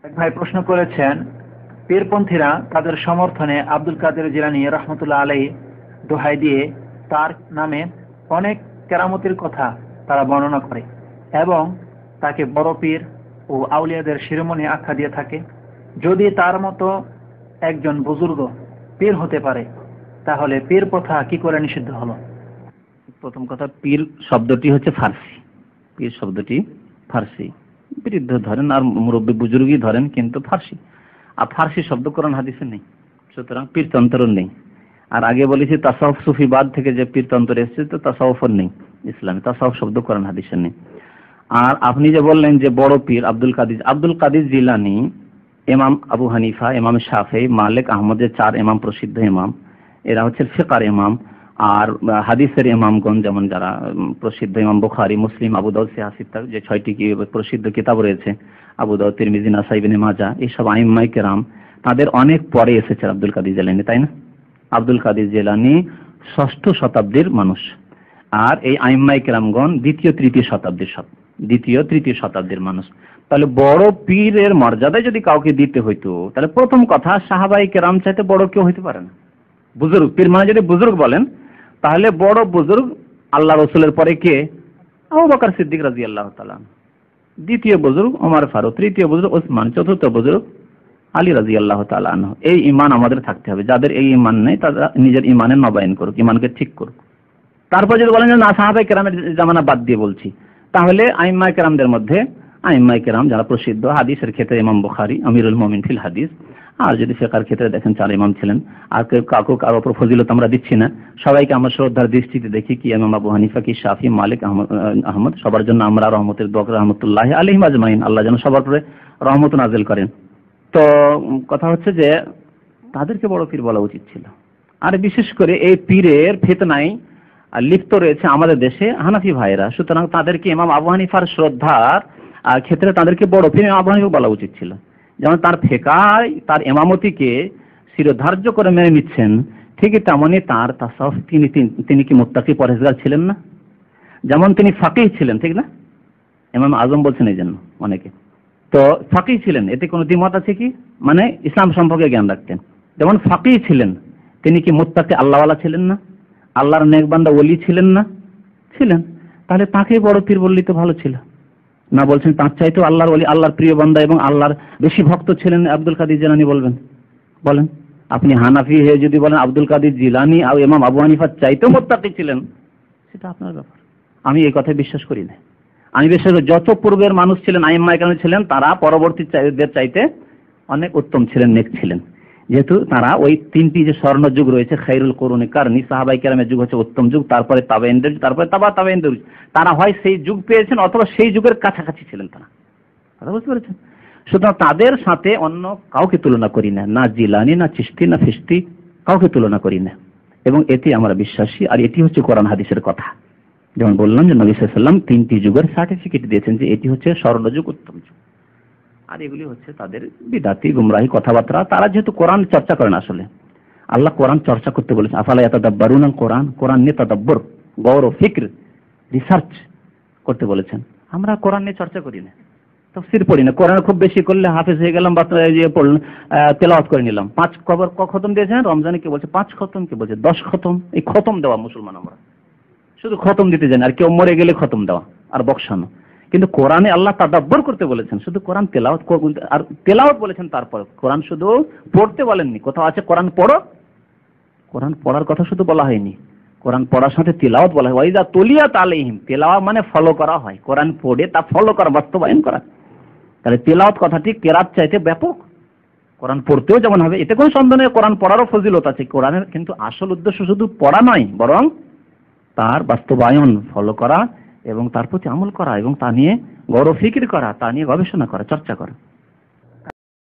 এক ভাই প্রশ্ন করেছেন, পীরপন্থীরা তাদের সমর্থনে আব্দুল কাদের জিলানী রহমতুল্লাহ আলাইহি দোহাই দিয়ে তার নামে অনেক কেরামতির কথা তারা বর্ণনা করে এবং তাকে বড় পীর ও আউলিয়াদের শিরোমণি আখ্যা দিয়ে থাকে। যদি তার মতো একজন বুজুর্গ পীর হতে পারে তাহলে পীর প্রথা কি করে নিষিদ্ধ হলো? প্রথম কথা, পীর শব্দটি হচ্ছে ফার্সি। পীর শব্দটি ফার্সি, বৃদ্ধ ধরেন আর মুরব্বী বুজুর্গই ধরেন, কিন্তু ফার্সি। আর ফার্সি শব্দ কোরআন হাদিসে নেই, সুতরাং পীরতন্ত্র নেই। আর আগে বলেছি তাসাউফ সুফিবাদ থেকে যে পীরতন্ত্র এসেছে, তো তাসাউফ নেই ইসলামে, তাসাউফ শব্দ কোরআন হাদিসে নেই। আর আপনি যে বললেন যে বড় পীর আব্দুল কাদির জিলানী, ইমাম আবু হানিফা, ইমাম শাফেঈ, মালিক, আহমদের 4 ইমাম প্রসিদ্ধ ইমাম, এরা হচ্ছে ফিকহার ইমাম। আর হাদিসের ইমামগণ যেমন যারা প্রসিদ্ধ ইমাম বুখারী, মুসলিম, আবু দাউদ, সিহাহ যে 6টি প্রসিদ্ধ কিতাব রয়েছে, আবু দাউদ, তিরমিজি, নাসাই, ইবনে মাজাহ, এইসব আইম্মায়ে কেরাম তাদের অনেক পরে এসেছে আব্দুল কাদের জিলানী, তাই না? আব্দুল কাদের জিলানী 6ষ্ঠ শতাব্দীর মানুষ, আর এই আইম্মায়ে কেরামগণ 2য়, 3য় শতাব্দীর মানুষ। তাহলে বড় পীরের মর্যাদায় যদি কাউকে দিতে হইতো, তাহলে প্রথম কথা সাহাবায়ে কেরাম চাইতে বড় কেউ হইতে পারে না। বুজুর্গ পীর মানে যদি বুজুর্গ বলেন, তাহলে বড় বুজুর্গ আল্লাহ রসুলের পরে কে? আবু বকর সিদ্দিক রাদিয়াল্লাহু তাআলা, 2য় বুজুর্গ ওমর ফারুক, 3য় বুজুর্গ ওসমান, 4র্থ বুজুর্গ আলী রাদিয়াল্লাহু তাআলা আনহু। এই ঈমান আমাদের থাকতে হবে। যাদের এই ঈমান নেই তারা নিজের ঈমানের নবায়ন করুক, ঈমানকে ঠিক করুক। তারপর যদি বলেন যে না সাহাবায়ে কেরামের জামানা বাদ দিয়ে বলছি, তাহলে আইম্মায়ে কেরামদের মধ্যে আইম্মায়ে কেরাম যারা প্রসিদ্ধ, হাদিসের ক্ষেত্রে ইমাম বুখারী আমিরুল মুমিনিন ফিল হাদিস, আর যদি ফিকহের ক্ষেত্রে দেখেন 4 ইমাম ছিলেন। আর কারো উপর ফজিলত আমরা দিচ্ছি না, সবাইকে আমরা শ্রদ্ধার দৃষ্টিতে দেখি, কি ইমাম আবু হানিফা, কি শাফি, মালিক, আহমদ, সবার জন্য আমরা রহমতের দোয়া করি, রহমতুল্লাহি আলাইহিম আজমাইন, আল্লাহ যেন সবার উপরে রহমত নাযিল করেন। তো কথা হচ্ছে যে তাদেরকে বড় পীর বলা উচিত ছিল। আর বিশেষ করে এই পীরের ফিতনায় লিপ্ত রয়েছে আমাদের দেশে হানাফি ভাইরা, সুতরাং তাদেরকে ইমাম আবু হানিফার শ্রদ্ধার ক্ষেত্রে তাদেরকে বড় পীর আবু হানিফা বলা উচিত ছিল। যেমন তার ফিকহ, তার ইমামতিকে শিরোধার্য করে মেনে নিচ্ছেন, ঠিকই তেমনই তার তাসাউফ, তিনি কি মুত্তাকি পরহেজগার ছিলেন না? যেমন তিনি ফাকিহ ছিলেন, ঠিক না? ইমাম আজম বলছেন এই জন্য অনেকে, তো ফাকিহ ছিলেন, এতে কোনো দ্বিমত আছে কি? মানে ইসলাম সম্পর্কে জ্ঞান রাখতেন। যেমন ফাকিহ ছিলেন, তিনি কি মুত্তাকি আল্লাহওয়ালা ছিলেন না? আল্লাহর নেক বান্দা ওলি ছিলেন না? ছিলেন। তাহলে তাকে বড় পীর বললেই তো ভালো ছিল না? বলছেন তার চাইতেও আল্লাহর ওলি, আল্লাহর প্রিয় বান্দা এবং আল্লাহর বেশি ভক্ত ছিলেন আব্দুল কাদের জিলানী, বলেন আপনি হানাফি হয়ে যদি বলেন আব্দুল কাদের জিলানী আর ইমাম আবু হানিফার চাইতেও মুত্তাকি ছিলেন, সেটা আপনার ব্যাপার। আমি এই কথায় বিশ্বাস করি না। আমি বিশ্বাস করি যত পূর্বের মানুষ ছিলেন, আইম্মায়ে কেরাম ছিলেন, তারা পরবর্তীদের চাইতে অনেক উত্তম ছিলেন, নেক ছিলেন। যেহেতু তারা ওই 3টি যে স্বর্ণ যুগ রয়েছে, খায়রুল কুরুনি কারনি, সাহাবায়ে কেরামের যুগ হচ্ছে উত্তম যুগ, তারপরে তাবেঈনদের, তারপরে তাবেঈনদের, তারা হয় সেই যুগ পেয়েছেন অথবা সেই যুগের কাছাকাছি ছিলেন তারা। কথা বুঝতে পেরেছেন? সুতরাং তাদের সাথে অন্য কাউকে তুলনা করি না, না জিলানী, না চিশতি, না ফিশতি, কাউকে তুলনা করি না, এবং এতে আমরা বিশ্বাসী। আর এটি হচ্ছে কোরআন হাদিসের কথা। যেমন বললাম যে নবী সাল্লাল্লাহু আলাইহি ওয়াসাল্লাম 3টি যুগের সার্টিফিকেট দিয়েছেন যে এটি হচ্ছে স্বর্ণযুগ, উত্তম যুগ। আর এগুলি হচ্ছে তাদের বিদাতি গুমরাহি কথাবার্তা। তারা যেহেতু কোরআন চর্চা করেন, আসলে আল্লাহ কোরআন চর্চা করতে বলেছেন, আফালা ইয়াতাদাব্বারুনা কোরআন, কোরআন নিয়ে তাদাব্বুর, গৌর, ফিক্র, রিসার্চ করতে বলেছেন। আমরা কোরআন নিয়ে চর্চা করি না, তাফসীর পড়ি না। কোরআন খুব বেশি করলে হাফেজ হয়ে গেলাম বা তেলাওয়াত করে নিলাম। 5 খতম দিয়েছেন রমজানে, কে বলছে 5 খতম, কে বলছে 10 খতম। এই খতম দেওয়া মুসলমান, আমরা শুধু খতম দিতে জানি, আর কেউ মরে গেলে খতম দেওয়া আর বকশানো। কিন্তু কোরআনে আল্লাহ তাদাব্বুর করতে বলেছেন, শুধু কোরআন তেলাওয়াত, আর তেলাওয়াত বলেছেন, তারপর কোরআন শুধু পড়তে বলেননি। কোথাও আছে কোরআন পড়ো, কোরআন পড়ার কথা শুধু বলা হয়নি, কোরআন পড়ার সাথে তেলাওয়াত বলা হয়। ওয়াইদা তুলিয়াত আলাইহিম, তেলাওয়াত মানে ফলো করা হয়, কোরআন পড়ে তা ফলো করা, বাস্তবায়ন করা। তাহলে তেলাওয়াত কথাটি কেরাত চাইতে ব্যাপক। কোরআন পড়তেও যেমন হবে, এতে কোনো সন্দেহ নেই, কোরআন পড়ারও ফজিলত আছে। কোরআনের কিন্তু আসল উদ্দেশ্য শুধু পড়া নয়, বরং তার বাস্তবায়ন, ফলো করা এবং তার প্রতি আমল করা এবং তা নিয়ে গৌর ফিকির করা, তা নিয়ে গবেষণা করা, চর্চা করা।